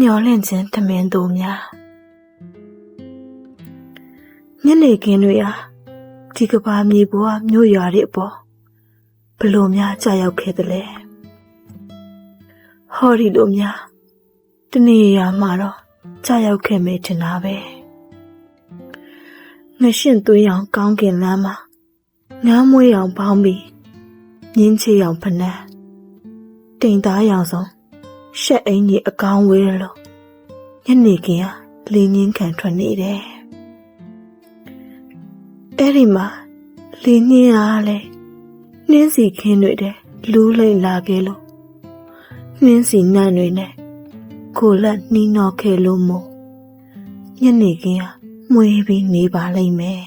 မျောလင့်ခြင်းထမင်းသို့များညနေခင်းတွေဟာဒီကဘာမြေပေါ်ကမြို့ရွာတွေအပေါ်ဘလို့များကြာရောက်ခဲ့သလဲဟောဒီလိုများတနေ့ရာမှာတော့ကြာရောက်ခဲ့မယ်ထင်တာပဲငရှင်းသွေးရောင်ကောင်းကင်လမ်းမှာငားမွေးရောင်ပေါင်းပြီးမြင်းချေရောင်ဖနန်းတိမ်သားရောင်ဆုံးရှက်အင်းကြီးအကောင်းဝေးလို့ညနေခင်းကလေငင်းခံထွက်နေတယ်အဲ့ဒီမှာလေငင်းအားလဲနှင်းစီခင်းတွေတဲ့လူးလိမ့်လာခဲ့လို့နှင်းစီနန့်တွေနဲ့ကိုလက်နှီးနှောခဲ့လို့မို့ညနေခင်းကမွေးပြီးနေပါလိမ့်မယ်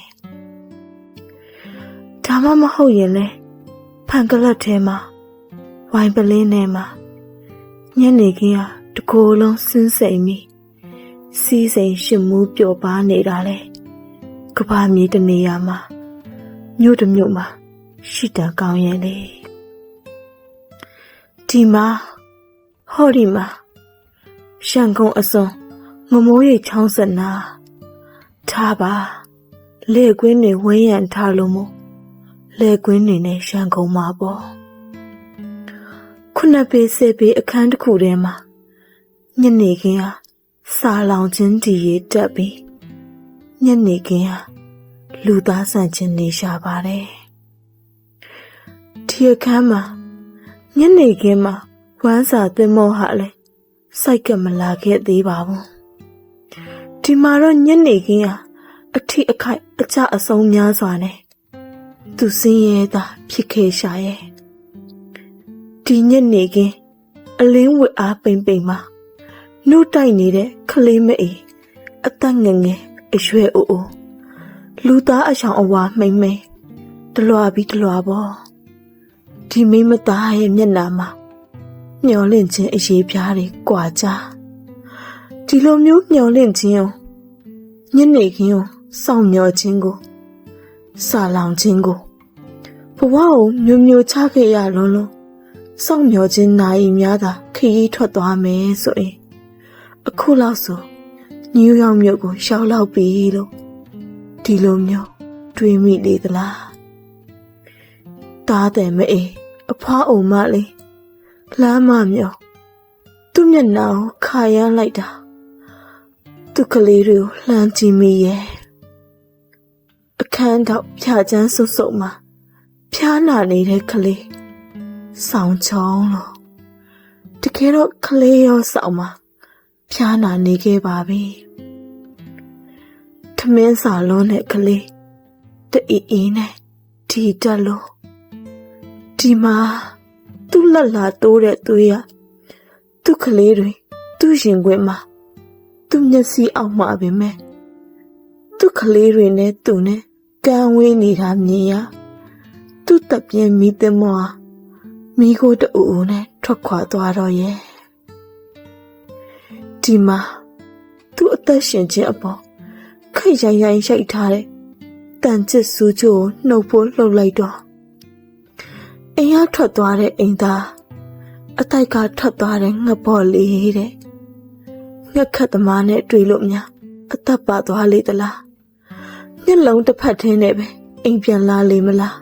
ဒါမှမဟုတ်ရင်လဲဖန်ကလတ်ထဲမှာဝိုင်ပလင်းထဲမှာညနေခင်းကတကိုယ်လုံးစင်းစိမ်ပြီးစီးစိမ်ရှစ်မူးပျော်ပါနေတာလေကဘာမြေတနေရာမှာမြို့တစ်မြို့မှာရှိတန်ကောင်းရဲ့လေဒီမှာဟောဒီမှာရှန်ကုန်အစုံငမိုးရိပ်ချောင်းစနာထားပါလေကွင်းတွေဝင်းရံထားလို့မို့လေကွင်းတွေနဲ့ရှန်ကုန်မှာပေါ့ခုနှစ်ပေဆယ်ပေအခန်းတစ်ခုထဲမှာညနေခင်းဟာစာလောင်ခြင်းတည်ရတက်ပြီးညနေခင်းဟာလူသားဆန့်ခြင်းနေရှာပါတယ်ဒီအခန်းမှာညနေခင်းမှာဝမ်းစာသင်္ဘောဟာလည်းစိုက်ကမလာခဲ့သေးပါဘူးဒီမှာတော့ညနေခင်းဟာအထိအခိုက်အကျအဆုံးများစွာနဲ့သူစင်းရဲတာဖြစ်ခဲ့ရှာရဲ့ဒီညနေခင်းအလင်းဝတ်အားပိမ့်ပိမ့်မှာနှုတ်တိုက်နေတဲ့ခလေးမအေးအသက်ငယ်ငယ်အရွယ်အိုအိုလူသားအဆောင်အဝါမှိမ့်မိန်တလွာပြီးတလွာပေါ့ဒီမိမသားရဲ့မျက်နှာမှာမျောလင့်ခြင်းအရေးပြားတွေကြွာကြဒီလိုမျိုးမျောလင့်ခြင်းကိုညနေခင်းကိုစောင့်မျှော်ခြင်းကိုစာလောင်ခြင်းကိုဘဝကိုမျိုးမျိုးချခဲ့ရလုံးလုံးစောင့်မျှော်ခြင်းနိုင်များသာခရီးထွက်သွားမယ်ဆိုရင်အခုလောက်ဆိုနယူးယောက်မြို့ကိုရောက်လောက်ပြီလို့ဒီလိုမျိုးတွေးမိလေသလားတားတယ်မအေးအဖွားအုံမလေးလမ်းမမြော်သူ့မျက်နှာကိုခါရမ်းလိုက်တာသူ့ကလေးတွေကိုလှမ်းကြည့်မိရဲ့အခန်းတော့ဖြာချမ်းဆုပ်ဆုပ်မှာဖျားနာနေတဲ့ကလေးဆောင်းချောင်းလို့တကယ်တော့ကလေးရောဆောင်းမှာဖျားနာနေခဲ့ပါပြီထမင်းစာလုံးနဲ့ကလေးတအေးနဲ့ဒီတက်လို့ဒီမှာသူ့လက်လာတိုးတဲ့သွေးရသူ့ကလေးတွေသူ့ရင်ခွင်မှာသူ့မျက်စိအောက်မှာပဲမဲ့သူ့ကလေးတွေနဲ့သူ့နဲ့ကန်းဝေးနေတာမြင်ရသူ့တပ်ပြင်းမိသမောမိကိုတူနဲ့ထွက်ခွာသွားတော့ရဲ့ဒီမှာသူ့အသက်ရှင်ခြင်းအပေါ်ခိတ်ရိုက်ထားတဲ့တန်ချစ်စူးချိုးနှုတ်ဖို့လှုပ်လိုက်တော့အိမ်ကထွက်သွားတဲ့အိမ်သားအတိုက်ကထွက်သွားတဲ့ငှက်ပေါ်လေးတဲ့ငှက်ခတ်သမားနဲ့တွေ့လို့များအသက်ပါသွားလေသလားမျက်လုံးတစ်ဖက်ထင်းနဲ့ပဲအိမ်ပြန်လာလေမလား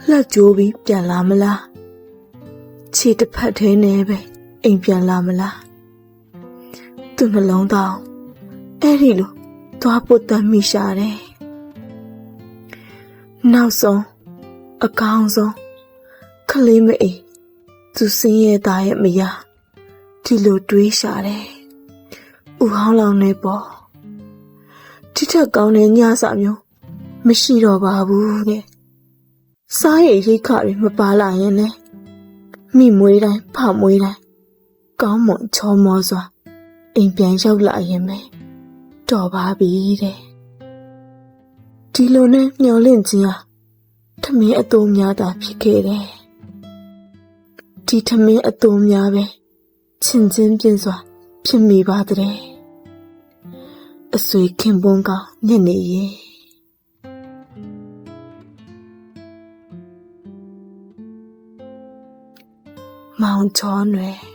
လက်ကျိုးပြီးပြန်လာမလားခြေတစ်ဖက်ထင်းနဲ့ပဲအိမ်ပြန်လာမလားသူ့နှလုံးသားအဲ့ဒီလိုသွားပုတ်တမ်းမိရှာတယ်နောက်ဆုံးအကောင်းဆုံးခလေးမအေးသူစင်းရဲသားရဲ့မယားဒီလိုတွေးရှာတယ်ဥဟောင်းလောင်နေပေါ့ဒီထက်ကောင်းတဲ့ညစာမျိုးမရှိတော့ပါဘူးတဲ့စားရရိတ်ခတွေမပါလာရင်လည်းမိမွေးတိုင်းဖမွေးတိုင်းကောင်းမွန်ချောမောစွာအိမ်ပြန်ရောက်လာရင်ပဲတော်ပါပြီတဲ့ဒီလိုနဲ့မျောလင့်ခြင်းဟာထမင်းအတိုးများတာဖြစ်ခဲ့တယ်ဒီထမင်းအတိုးများပဲချင်ချင်းပြင်းစွာဖြစ်မိပါတဲ့အဆွေခင်ပွန်းကောင်ညနေရဲ့မောင်ချောနွယ်